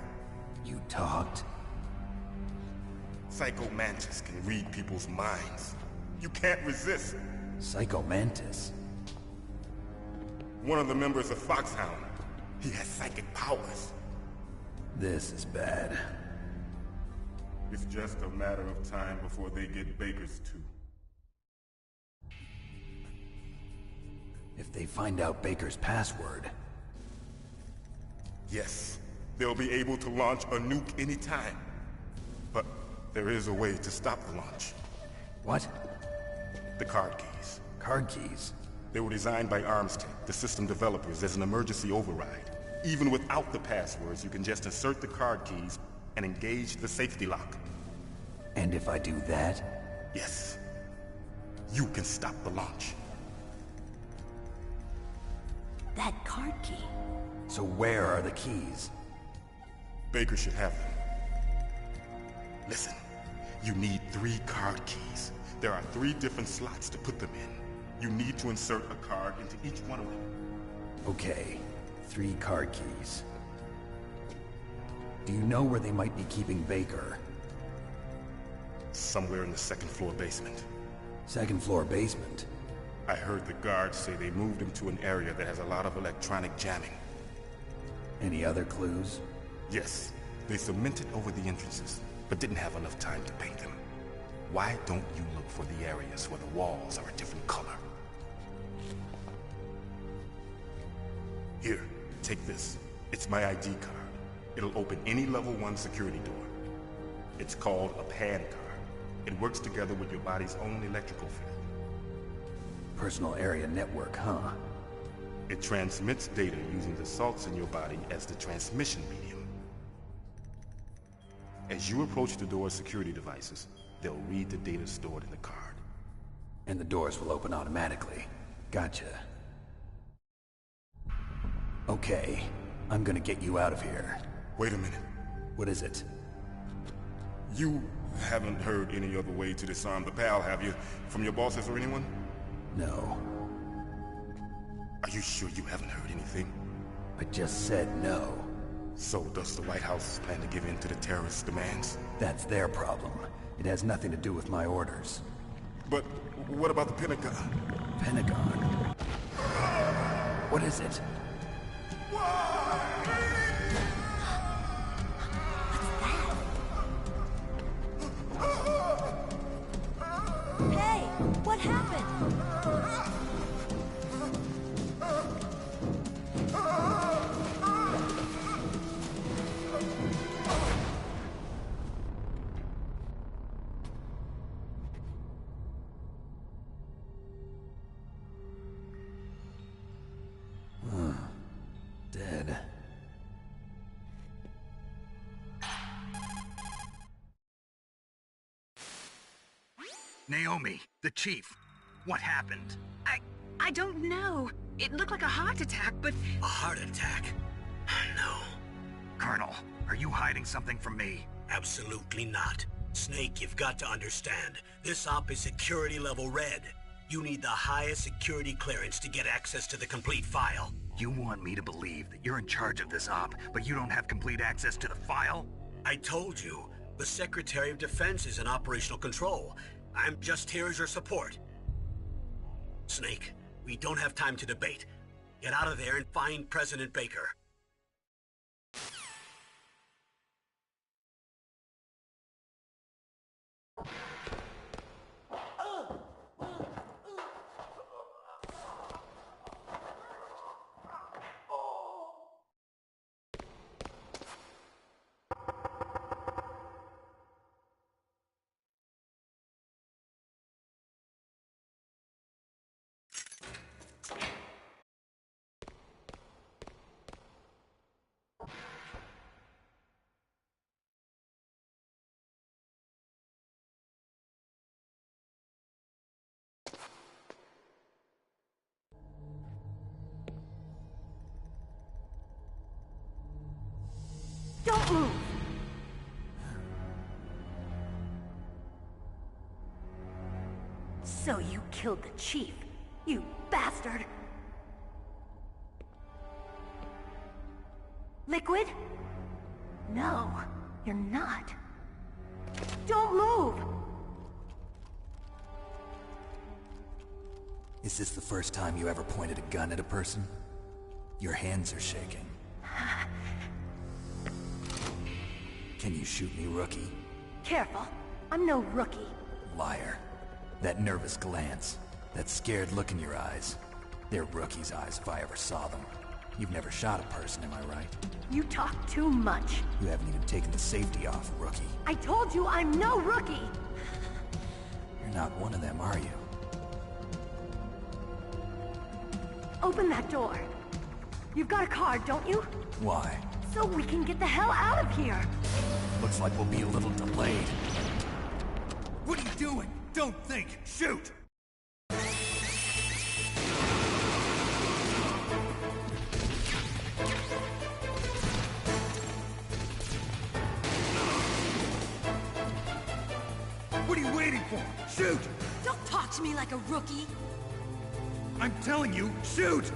B: You talked?
F: Psycho Mantis can read people's minds. You can't resist.
B: Psycho Mantis?
F: One of the members of Foxhound. He has psychic powers.
B: This is bad.
F: It's just a matter of time before they get Baker's too.
B: If they find out Baker's password...
F: Yes, they'll be able to launch a nuke anytime. But there is a way to stop the launch.
B: What?
F: The card keys.
B: Card keys?
F: They were designed by ArmsTech, the system developers, as an emergency override. Even without the passwords, you can just insert the card keys and engage the safety lock.
B: And if I do that?
F: Yes. You can stop the launch.
C: That card key.
B: So where are the keys?
F: Baker should have them. Listen, you need 3 card keys. There are 3 different slots to put them in. You need to insert a card into each one of them.
B: Okay, 3 card keys. Do you know where they might be keeping Baker?
F: Somewhere in the 2nd floor basement.
B: 2nd floor basement?
F: I heard the guards say they moved him to an area that has a lot of electronic jamming.
B: Any other clues?
F: Yes, they cemented over the entrances, but didn't have enough time to paint them. Why don't you look for the areas where the walls are a different color? Here, take this. It's my ID card. It'll open any level 1 security door. It's called a PAN card. It works together with your body's own electrical field.
B: Personal area network, huh?
F: It transmits data using the salts in your body as the transmission medium. As you approach the door's security devices, they'll read the data stored in the card.
B: And the doors will open automatically. Gotcha. Okay, I'm gonna get you out of here.
F: Wait a minute.
B: What is it?
F: You haven't heard any other way to disarm the PAL, have you? From your bosses or anyone?
B: No.
F: Are you sure you haven't heard anything?
B: I just said no.
F: So does the White House plan to give in to the terrorists' demands?
B: That's their problem. It has nothing to do with my orders.
F: But what about the Pentagon?
B: Pentagon? What is it?
G: Hey, what happened?
B: Dead.
H: Naomi, the chief. What happened?
E: I don't know. It looked like a heart attack, but...
A: A heart attack? No,
H: Colonel, are you hiding something from me?
A: absolutely not. Snake, you've got to understand. This op is security level red. You need the highest security clearance to get access to the complete file.
H: You want me to believe that you're in charge of this op, but you don't have complete access to the file?
A: I told you, the Secretary of Defense is in operational control. I'm just here as your support. Snake, We don't have time to debate. Get out of there and find President Baker.
G: Don't move! So you killed the chief, you bastard! Liquid? No, you're not. Don't move!
B: Is this the first time you ever pointed a gun at a person? Your hands are shaking. Can you shoot me, rookie?
G: Careful, I'm no rookie.
B: Liar. That nervous glance, that scared look in your eyes. They're rookies' eyes if I ever saw them. You've never shot a person, am I right?
G: You talk too much.
B: You haven't even taken the safety off, rookie.
G: I told you I'm no rookie!
B: You're not one of them, are you?
G: Open that door. You've got a card, don't you?
B: Why?
G: So we can get the hell out of here!
B: Looks like we'll be a little delayed. What are you doing? Don't think! Shoot! What are you waiting for? Shoot!
G: Don't talk to me like a rookie!
B: I'm telling you, shoot!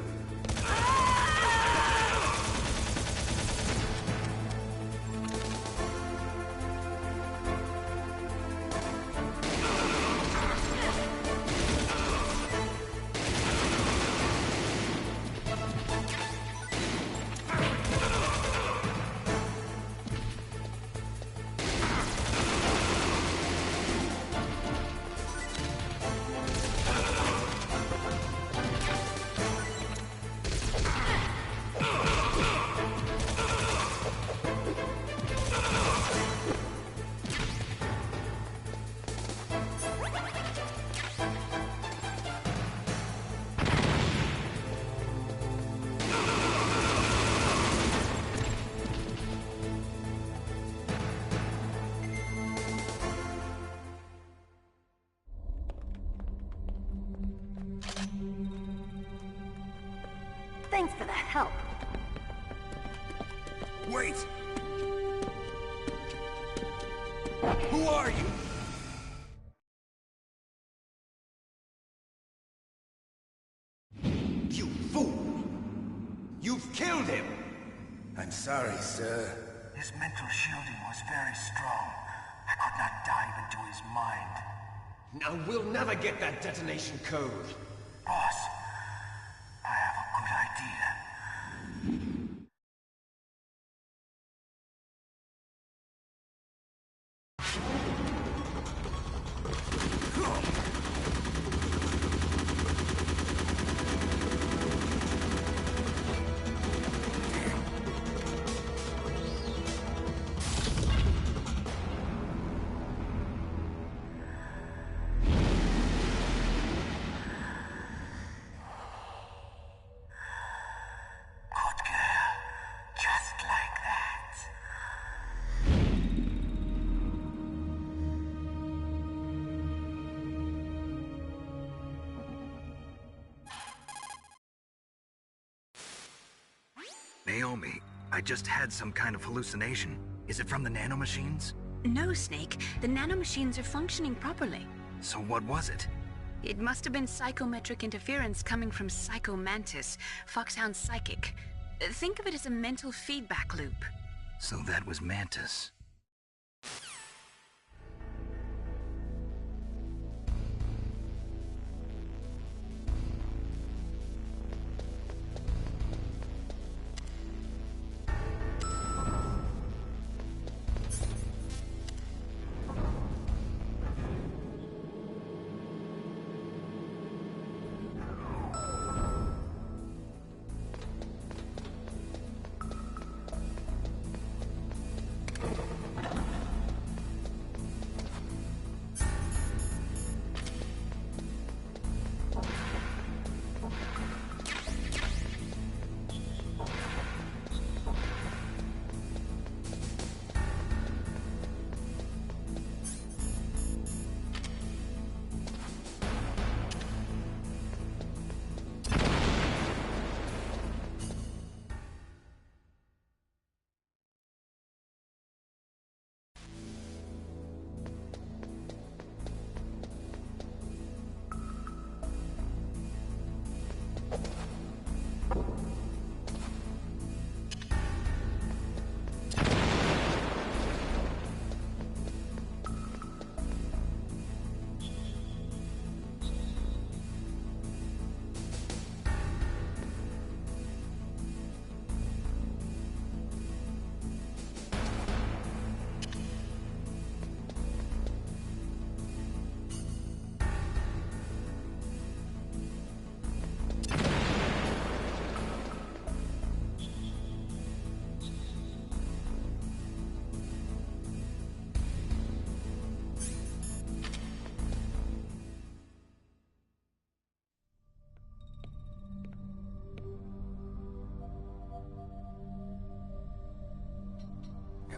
G: Thanks for the help.
B: Wait! Who are you?
I: You fool! You've killed him! I'm sorry, sir.
H: His mental shielding was very strong. I could not dive into his mind.
I: Now we'll never get that detonation code.
H: Boss, I have a good idea. Good girl. Just like that.
B: Naomi, I just had some kind of hallucination. Is it from the nanomachines?
C: No, Snake. The nanomachines are functioning properly.
B: So what was it?
C: It must have been psychometric interference coming from Psycho Mantis, Foxhound's psychic. Think of it as a mental feedback loop.
B: So that was Mantis.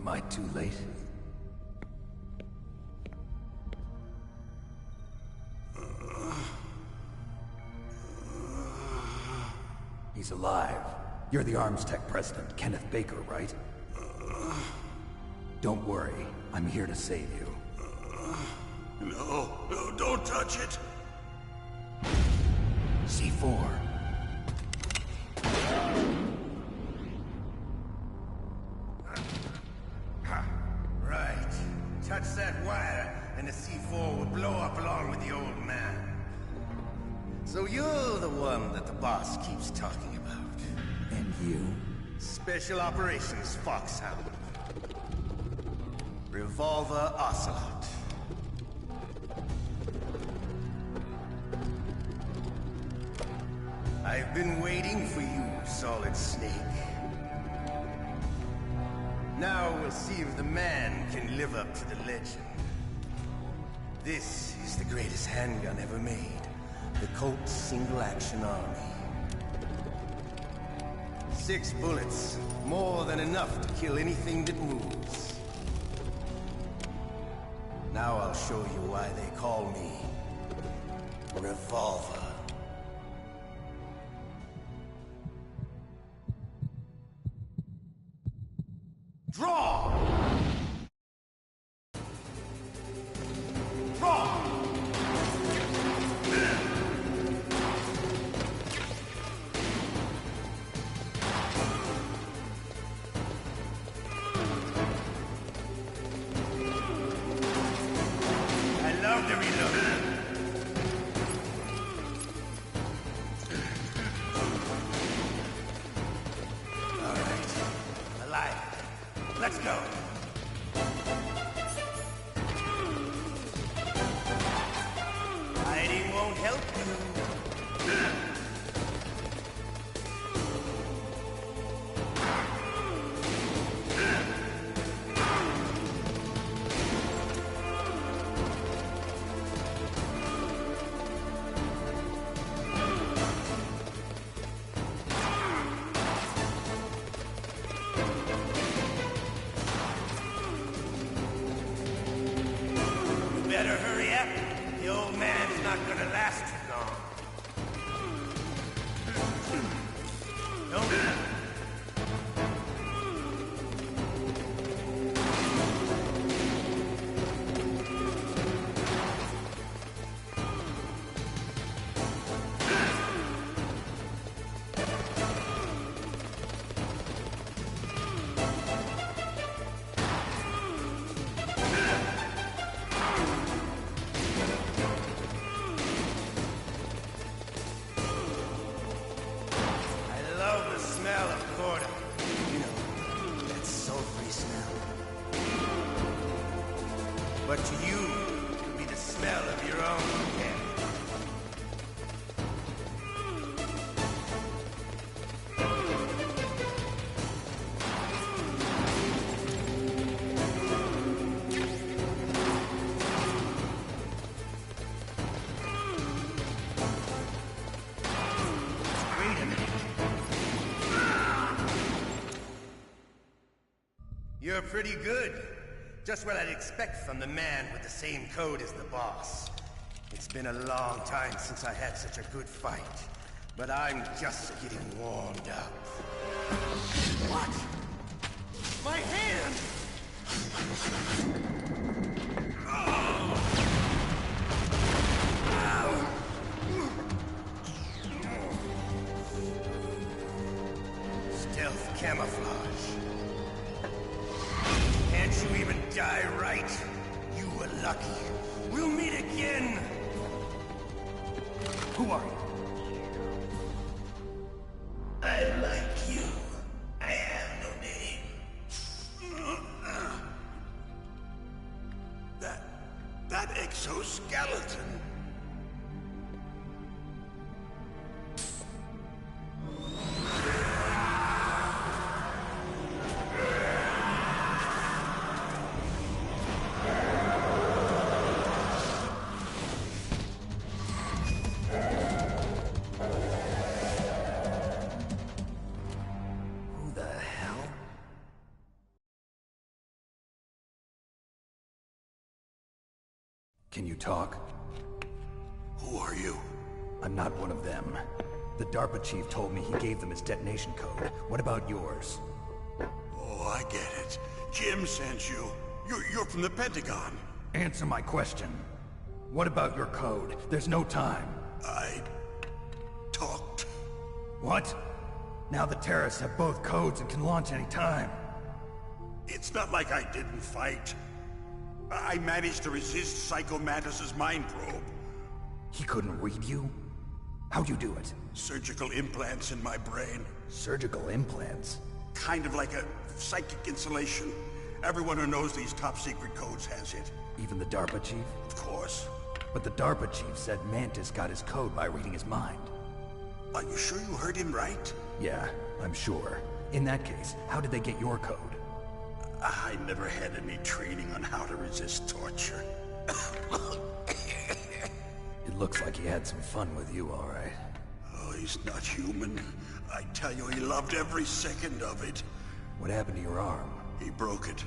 B: Am I too late? He's alive. You're the Arms Tech president, Kenneth Baker, right? Don't worry. I'm here to save you.
I: No, don't touch it!
B: C4.
I: Right. Touch that wire, and the C4 will blow up along with the old man. So you're the one that the boss keeps talking about.
B: And you?
I: Special Operations Foxhound. Revolver Ocelot. I've been waiting for you, Solid Snake. Now we'll see if the man can live up to the legend. This is the greatest handgun ever made. The Colt's Single Action Army. 6 bullets, more than enough to kill anything that moves. Now I'll show you why they call me Revolver. Draw! Draw! I love the reload. All right. Alive. Let's go. Hiding won't help you. Better hurry up. The old man's not gonna last too long. Don't. Smell of Corda. You know, that sulfury smell. But to you, it'll be the smell of your own head. Wait a minute. You're pretty good. Just what I'd expect from the man with the same code as the boss. It's been a long time since I had such a good fight, but I'm just getting warmed up. What? My hand! Oh! Ow! Stealth camouflage. Can't you even die right? You were lucky. We'll meet again! Who are you? I like you. I have no name. That exoskeleton.
B: Can you talk?
A: Who are you?
B: I'm not one of them. The DARPA chief told me he gave them his detonation code. What about yours?
A: Oh, I get it. Jim sent you. You're from the Pentagon.
B: Answer my question. What about your code? There's no time.
A: I... talked.
B: What? Now the terrorists have both codes and can launch any time.
A: It's not like I didn't fight. I managed to resist Psycho Mattis's mind probe.
B: He couldn't read you? How'd you do it?
A: Surgical implants in my brain.
B: Surgical implants?
A: Kind of like a psychic insulation. Everyone who knows these top-secret codes has it.
B: Even the DARPA chief?
A: Of course.
B: But the DARPA chief said Mantis got his code by reading his mind.
A: Are you sure you heard him right?
B: Yeah, I'm sure. In that case, how did they get your code?
A: I never had any training on how to resist torture.
B: It looks like he had some fun with you, all right.
A: Oh, he's not human. I tell you, he loved every second of it.
B: What happened to your arm?
A: He broke it.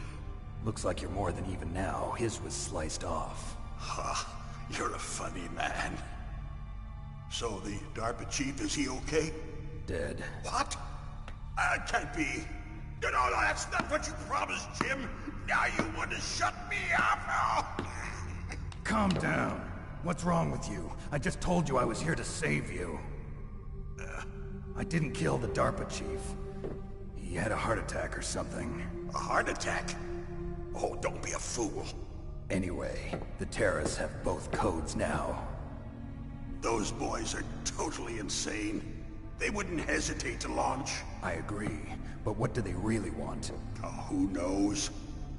B: Looks like you're more than even now. His was sliced off.
A: Ha, you're a funny man. So the DARPA chief, is he okay?
B: Dead.
A: What? Can't be. No, that's not what you promised, Jim. Now you want to shut me up?
B: Calm down. What's wrong with you? I just told you I was here to save you. I didn't kill the DARPA chief. He had a heart attack or something.
A: A heart attack? Oh, don't be a fool.
B: Anyway, the terrorists have both codes now.
A: Those boys are totally insane. They wouldn't hesitate to launch.
B: I agree, but what do they really want?
A: Oh, who knows?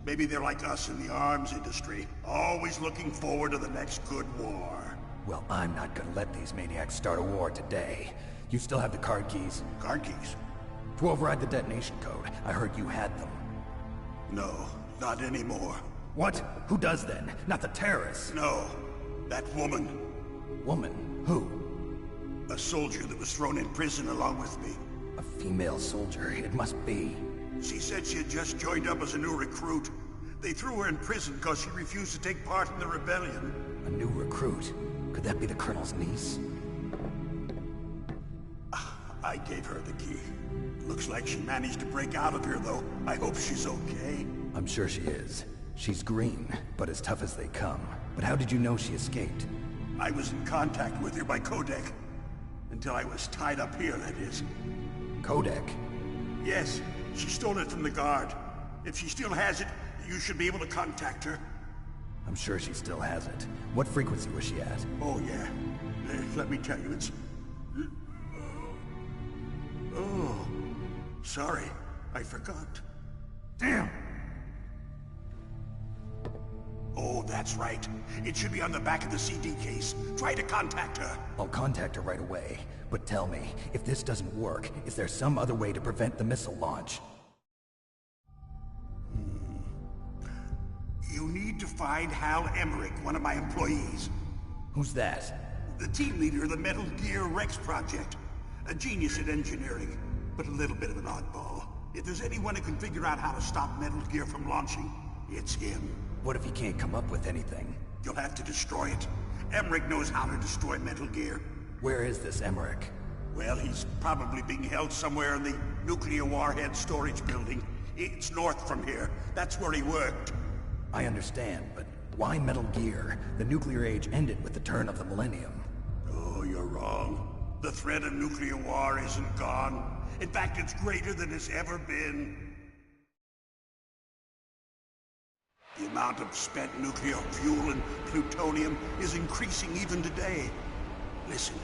A: Maybe they're like us in the arms industry, always looking forward to the next good war.
B: Well, I'm not gonna let these maniacs start a war today. You still have the card keys?
A: Card keys?
B: To override the detonation code. I heard you had them.
A: No, not anymore.
B: What? Who does then? Not the terrorists?
A: No, that woman.
B: Woman? Who?
A: A soldier that was thrown in prison along with me.
B: A female soldier, it must be.
A: She said she had just joined up as a new recruit. They threw her in prison because she refused to take part in the rebellion.
B: A new recruit? Could that be the Colonel's niece?
A: I gave her the key. Looks like she managed to break out of here, though. I hope she's okay.
B: I'm sure she is. She's green, but as tough as they come. But how did you know she escaped?
A: I was in contact with her by codec. Until I was tied up here, that is.
B: Codec?
A: Yes, she stole it from the guard. If she still has it, you should be able to contact her.
B: I'm sure she still has it. What frequency was she at?
A: Oh, yeah. Let me tell you, it's... Oh, sorry. I forgot.
B: Damn!
A: Oh, that's right. It should be on the back of the CD case. Try to contact her.
B: I'll contact her right away. But tell me, if this doesn't work, is there some other way to prevent the missile launch?
A: You need to find Hal Emmerich, one of my employees.
B: Who's that?
A: The team leader of the Metal Gear Rex project. A genius at engineering, but a little bit of an oddball. If there's anyone who can figure out how to stop Metal Gear from launching, it's him.
B: What if he can't come up with anything?
A: You'll have to destroy it. Emmerich knows how to destroy Metal Gear.
B: Where is this Emmerich?
A: Well, he's probably being held somewhere in the nuclear warhead storage building. It's north from here. That's where he worked.
B: I understand, but why Metal Gear? The nuclear age ended with the turn of the millennium.
A: Oh, you're wrong. The threat of nuclear war isn't gone. In fact, it's greater than it's ever been. The amount of spent nuclear fuel and plutonium is increasing even today. Listen,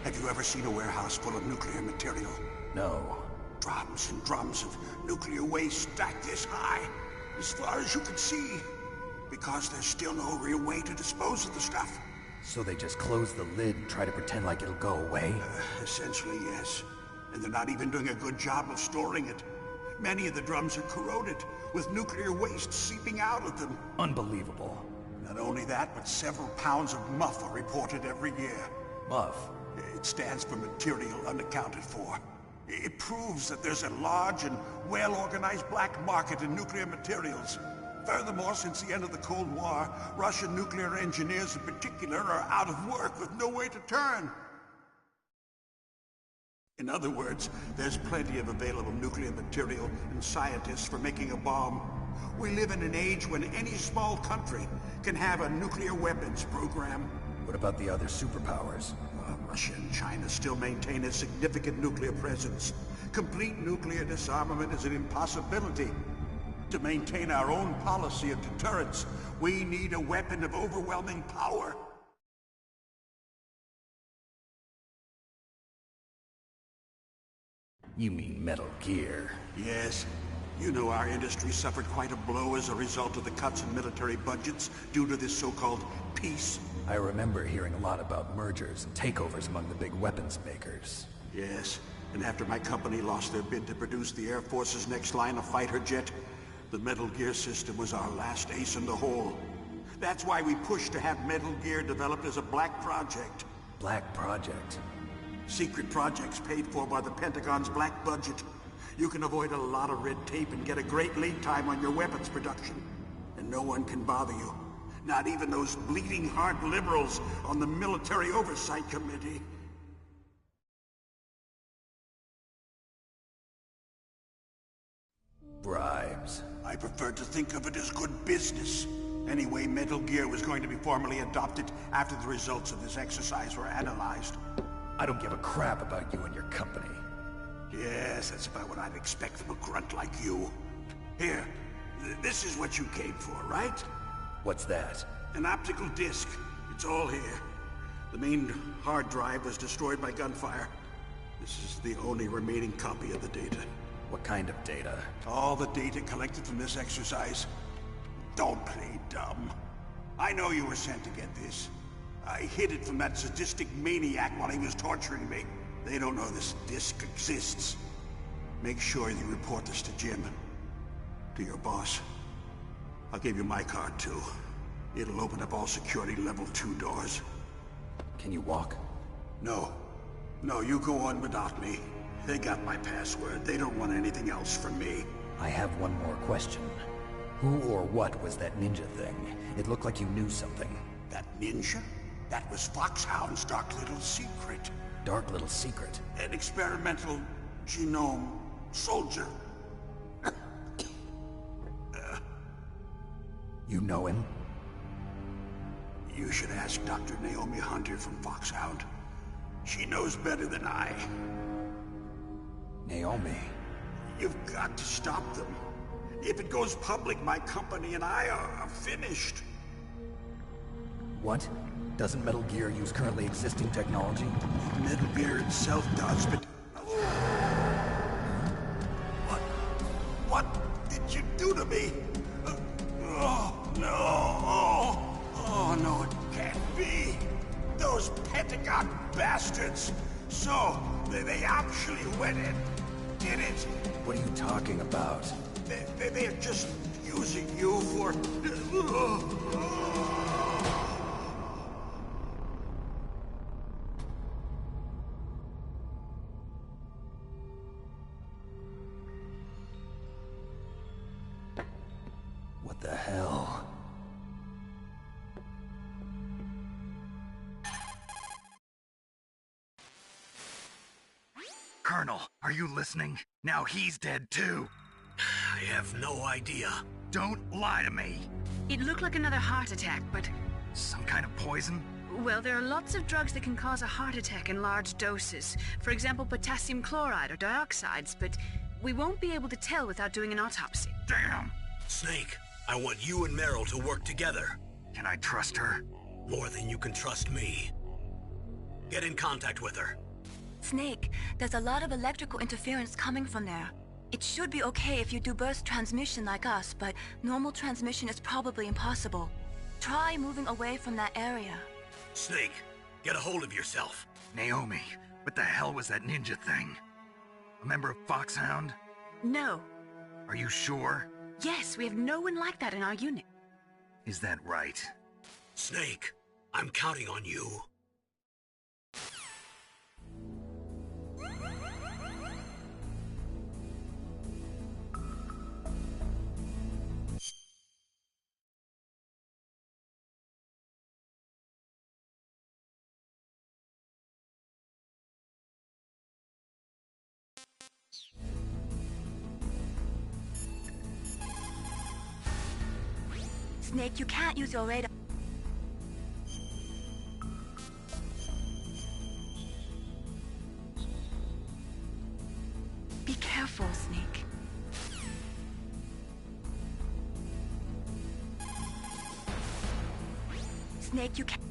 A: have you ever seen a warehouse full of nuclear material?
B: No.
A: Drums and drums of nuclear waste stacked this high, as far as you can see. Because there's still no real way to dispose of the stuff.
B: So they just close the lid and try to pretend like it'll go away?
A: Essentially, yes. And they're not even doing a good job of storing it. Many of the drums are corroded, with nuclear waste seeping out of them.
B: Unbelievable.
A: Not only that, but several pounds of MUF are reported every year.
B: MUF?
A: It stands for material unaccounted for. It proves that there's a large and well-organized black market in nuclear materials.
J: Furthermore, since the end of the Cold War, Russian nuclear engineers in particular are out of work with no way to turn. In other words, there's plenty of available nuclear material and scientists for making a bomb. We live in an age when any small country can have a nuclear weapons program.
B: What about the other superpowers?
J: Russia and China still maintain a significant nuclear presence. Complete nuclear disarmament is an impossibility. To maintain our own policy of deterrence, we need a weapon of overwhelming power.
B: You mean Metal Gear?
J: Yes. You know our industry suffered quite a blow as a result of the cuts in military budgets due to this so-called peace.
B: I remember hearing a lot about mergers and takeovers among the big weapons makers.
J: Yes, and after my company lost their bid to produce the Air Force's next line of fighter jet, the Metal Gear system was our last ace in the hole. That's why we pushed to have Metal Gear developed as a black project.
B: Black project?
J: Secret projects paid for by the Pentagon's black budget. You can avoid a lot of red tape and get a great lead time on your weapons production. And no one can bother you. Not even those bleeding heart liberals on the Military Oversight Committee.
B: Bribes.
J: I prefer to think of it as good business. Anyway, Metal Gear was going to be formally adopted after the results of this exercise were analyzed.
B: I don't give a crap about you and your company.
J: Yes, that's about what I'd expect from a grunt like you. Here, this is what you came for, right?
B: What's that?
J: An optical disc. It's all here. The main hard drive was destroyed by gunfire. This is the only remaining copy of the data.
B: What kind of data?
J: All the data collected from this exercise. Don't play dumb. I know you were sent to get this. I hid it from that sadistic maniac while he was torturing me. They don't know this disc exists. Make sure you report this to Jim. To your boss. I'll give you my card, too. It'll open up all security level 2 doors.
B: Can you walk?
J: No. No, you go on without me. They got my password. They don't want anything else from me.
B: I have one more question. Who or what was that ninja thing? It looked like you knew something.
J: That ninja? That was Foxhound's dark little secret.
B: Dark little secret?
J: An experimental genome soldier.
B: You know him?
J: You should ask Dr. Naomi Hunter from Foxhound. She knows better than I.
B: Naomi?
J: You've got to stop them. If it goes public, my company and I are finished.
B: What? Doesn't Metal Gear use currently existing technology?
J: Metal Gear itself does, but... What did you do to me? Oh, no. Oh, no, it can't be. Those Pentagon bastards. So, they actually went and did it.
B: What are you talking about?
J: They're just using you for...
B: What the hell?
H: Colonel, are you listening? Now he's dead too.
A: I have no idea.
H: Don't lie to me.
C: It looked like another heart attack, but...
H: Some kind of poison?
C: Well, there are lots of drugs that can cause a heart attack in large doses. For example, potassium chloride or dioxides, but we won't be able to tell without doing an autopsy.
H: Damn!
A: Snake, I want you and Meryl to work together.
H: Can I trust her?
A: More than you can trust me. Get in contact with her.
E: Snake, there's a lot of electrical interference coming from there. It should be okay if you do burst transmission like us, but normal transmission is probably impossible. Try moving away from that area.
A: Snake, get a hold of yourself.
H: Naomi, what the hell was that ninja thing? A member of Foxhound?
C: No.
H: Are you sure?
C: Yes, we have no one like that in our unit.
H: Is that right?
A: Snake, I'm counting on you.
E: Snake, you can't use your radar. Be careful, Snake. Snake, you can't...